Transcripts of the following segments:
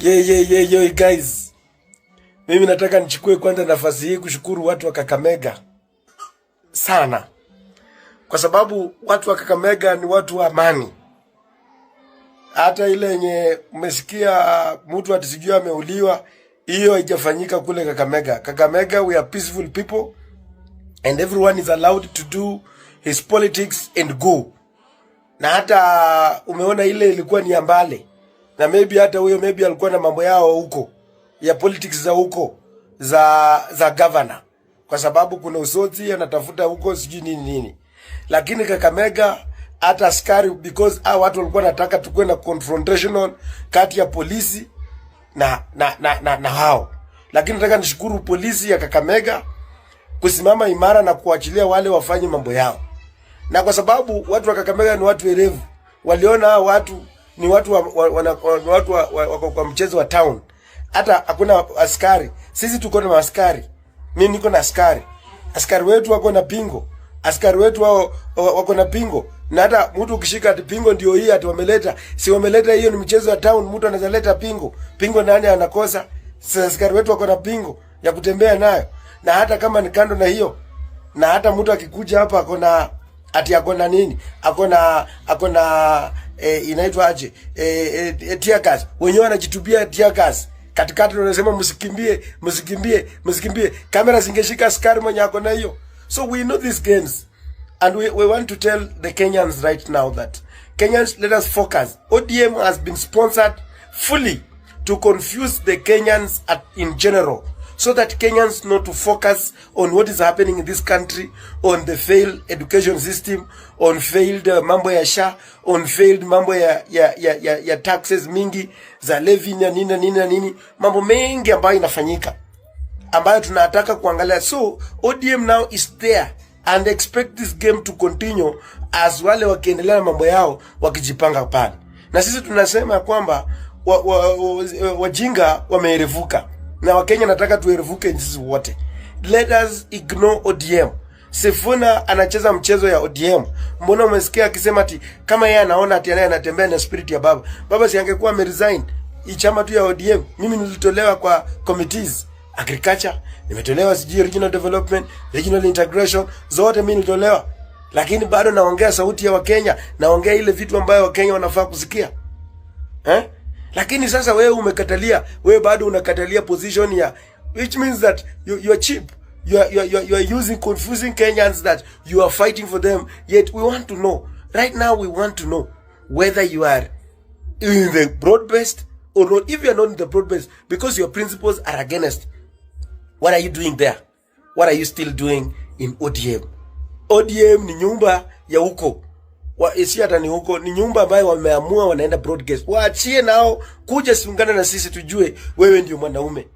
Yo guys. Mimi nataka nichukue kwanza nafasi hii kushukuru watu wa Kakamega sana. Kwa sababu watu wa Kakamega ni watu wa amani. Hata ile yenye umesikia mtu atisijua ameuliwa, hiyo haijafanyika kule Kakamega. Kakamega, we are peaceful people and everyone is allowed to do his politics and go. Na hata umeona ile ilikuwa ni Ambale. Na maybe hata huyo maybe alikuwa na mambo yao huko ya politics za huko za governor, kwa sababu kuna usoti anatafuta huko sijui nini. Lakini Kakamega hata askari, because watu walikuwa nataka tukue na confrontational kati ya polisi na hao. Lakini nataka nishukuru polisi ya Kakamega kusimama imara na kuachilia wale wafanye mambo yao. Na kwa sababu watu wa Kakamega ni watu werevu, waliona hao watu ni watu wako kwa mchezo wa town. Hata hakuna askari. Sisi tuko na askari. Mimi niko na askari. Askari wetu wako na pingo. Askari wetu wako na pingo. Na hata mtu ukishika ati pingo ndio hii ati wameleta. Si wameleta, hiyo ni mchezo wa town, mtu anaweza leta pingo. Pingo nani anakosa? Sasa askari wetu wako na pingo ya kutembea nayo. Na hata kama ni kando na hiyo, na hata mtu akikuja hapa akona ati akona nini? Akona inaitwa aje? Tear gas. Wenyewe wanajitupia tear gas. Katikati wanasema msikimbie. Kamera zingeshika askari mwenye akona hiyo. So we know these games. And we want to tell the Kenyans right now that Kenyans, let us focus. ODM has been sponsored fully to confuse the Kenyans in general, so that Kenyans know to focus on what is happening in this country, on the failed education system, on failed mambo ya SHA, on failed mambo ya taxes mingi za levy na nini, mambo mengi ambayo inafanyika, ambayo tunataka kuangalia. So ODM now is there and expect this game to continue as wale wakiendelea na mambo yao wakijipanga pale. Na sisi tunasema kwamba wajinga wameerevuka. Na Wakenya nataka tuerevuke sisi wote. Let us ignore ODM. Sifuna anacheza mchezo ya ODM. Mbona umesikia akisema ati kama yeye anaona ati yeye anatembea na spirit ya baba. Baba si angekuwa ameresign chama tu ya ODM. Mimi nilitolewa kwa committees, agriculture, nimetolewa sijui regional development, regional integration, zote mimi nilitolewa. Lakini bado naongea sauti ya Wakenya, naongea ile vitu ambayo Wakenya wanafaa kusikia. Lakini sasa wewe umekatalia, wewe bado unakatalia position ya, which means that you are cheap. You are using confusing Kenyans that you are fighting for them. Yet we want to know, right now we want to know whether you are in the broad-based or not. If you are not in the broad-based, because your principles are against, what are you doing there? What are you still doing in ODM? ODM ni nyumba ya huko. Isi hata ni huko, ni nyumba ambayo wameamua wanaenda broadcast. Waachie nao kuja siungana na sisi tujue wewe ndio mwanaume.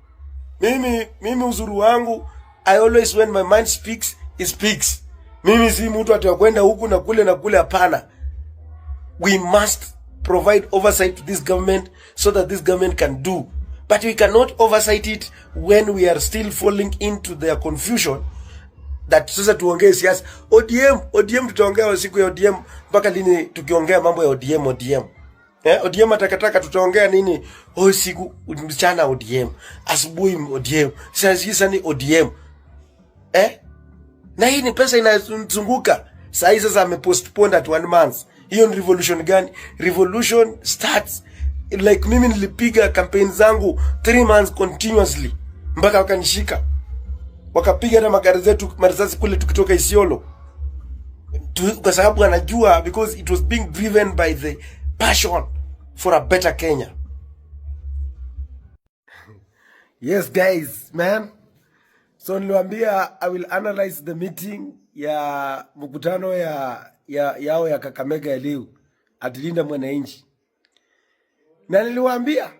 Mimi uzuru wangu, I always, when my mind speaks, it speaks. Mimi si mtu atakwenda huku na kule hapana. We must provide oversight to this government so that this government can do. But we cannot oversight it when we are still falling into their confusion. That sasa tuongee siasa. ODM tutaongea siku ya ODM mpaka lini tukiongea mambo ya ODM? ODM atakataka tutaongea nini? Siku mchana ODM, asubuhi ODM, sasa ni ODM. Na hii ni pesa inazunguka. Sasa amepostpone at 1 month. Hiyo ni revolution gani? Revolution starts like mimi nilipiga campaign zangu 3 months continuously mpaka wakanishika. Wakapiga na magari zetu marisasi kule tukitoka Isiolo. Kwa sababu anajua, because it was being driven by the passion for a better Kenya. Yes guys, man. So niliwaambia I will analyze the meeting ya mkutano yao ya Kakamega ya leo at Linda Mwananchi. Na niliwaambia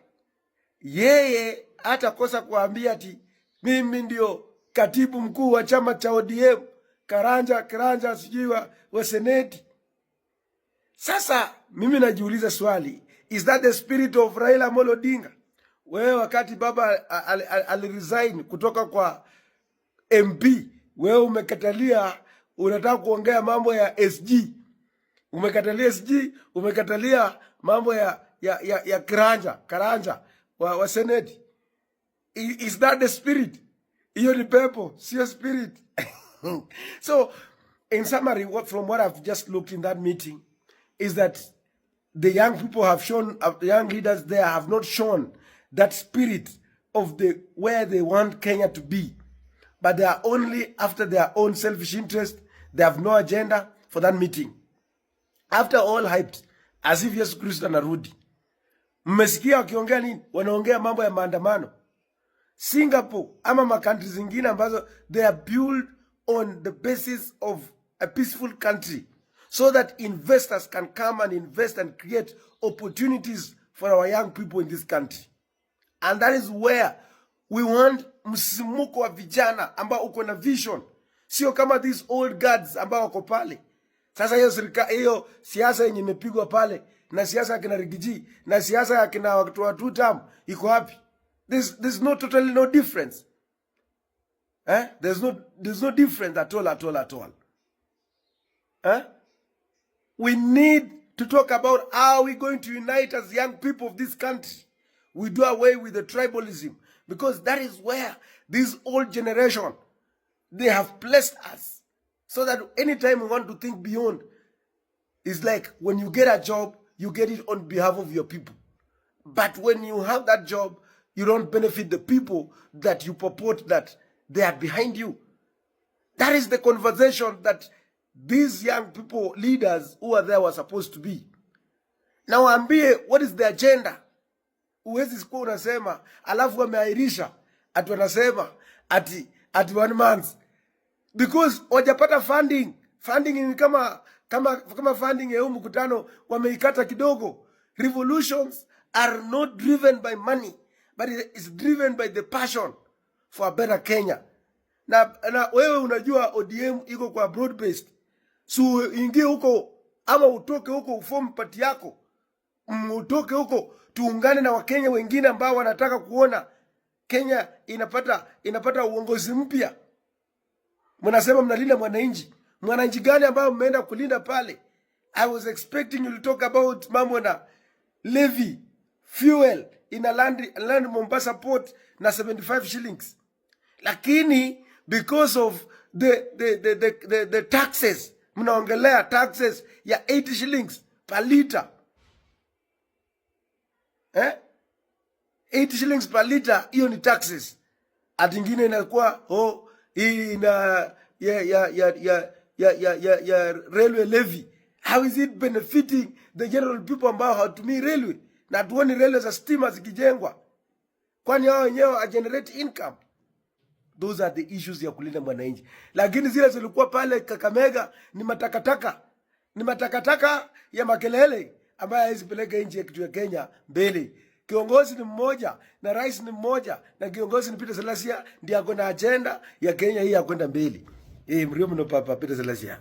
yeye hata kosa kuambia ati mimi ndio katibu mkuu wa chama cha ODM, Karanja sijui wa seneti. Sasa mimi najiuliza swali, is that the spirit of Raila Amolo Odinga? Wewe wakati baba aliresign kutoka kwa MP, wewe umekatalia, unataka kuongea mambo ya SG. Umekatalia SG, umekatalia mambo ya Karanja. wa Senate. Is that the spirit? Hiyo ni pepo, sio spirit. So, in summary, from what I've just looked in that meeting, is that the young people have shown, the young leaders there have not shown that spirit of where they want Kenya to be. But they are only after their own selfish interest. They have no agenda for that meeting. After all hyped, as if Yesu Kristo anarudi. Mmesikia wakiongea nini? Wanaongea mambo ya maandamano. Singapore ama makantri zingine ambazo they are built on the basis of a peaceful country, so that investors can come and invest and create opportunities for our young people in this country. And that is where we want msimuko wa vijana ambao uko na vision. Sio kama these old guards ambao wako pale. Sasa hiyo siasa yenye imepigwa pale, na siasa ya kina Rigiji, na siasa ya kina watu wa two term, iko wapi? There's totally no difference. There's no difference at all. We need to talk about how we're going to unite as young people of this country. We do away with the tribalism, because that is where this old generation, they have placed us. So that anytime we want to think beyond, it's like when you get a job, you get it on behalf of your people. But when you have that job, you don't benefit the people that you purport that they are behind you. That is the conversation that these young people, leaders who are there, were supposed to be. Now waambie, what is the agenda? Uwezi siku unasema, alafu wameairisha, ati wanasema, ati 1 month. Because wajapata funding. Funding ni kama funding ya mkutano wameikata kidogo. Revolutions are not driven by money, but it is driven by the passion for a better Kenya. Na wewe unajua ODM iko kwa broad based. So ingie huko ama utoke huko uform party yako. Utoke huko tuungane na Wakenya wengine ambao wanataka kuona Kenya inapata uongozi mpya. Mnasema mnalinda mwananchi. Mwananchi gani ambao mmeenda kulinda pale? I was expecting you to talk about mambo na levy, fuel in a land Mombasa port na 75 shillings. Lakini because of the taxes, mnaongelea taxes ya 80 shillings per liter. 80 shillings per liter, hiyo ni taxes. Atingine inakuwa hii na ya railway levy. How is it benefiting the general people ambao hawatumii railway? Na tuoni railway za stima zikijengwa. Kwani hao wenyewe generate income? Those are the issues ya kulinda mwananchi. Lakini zile zilikuwa pale Kakamega ni matakataka. Ni matakataka ya makelele ambayo haizipeleka nchi ya Kenya mbele. Kiongozi ni mmoja na rais ni mmoja na kiongozi ni Peter Salasya, ndiye ako na agenda ya Kenya hii ya kwenda mbele. Mrio mno papa Peter Salasya.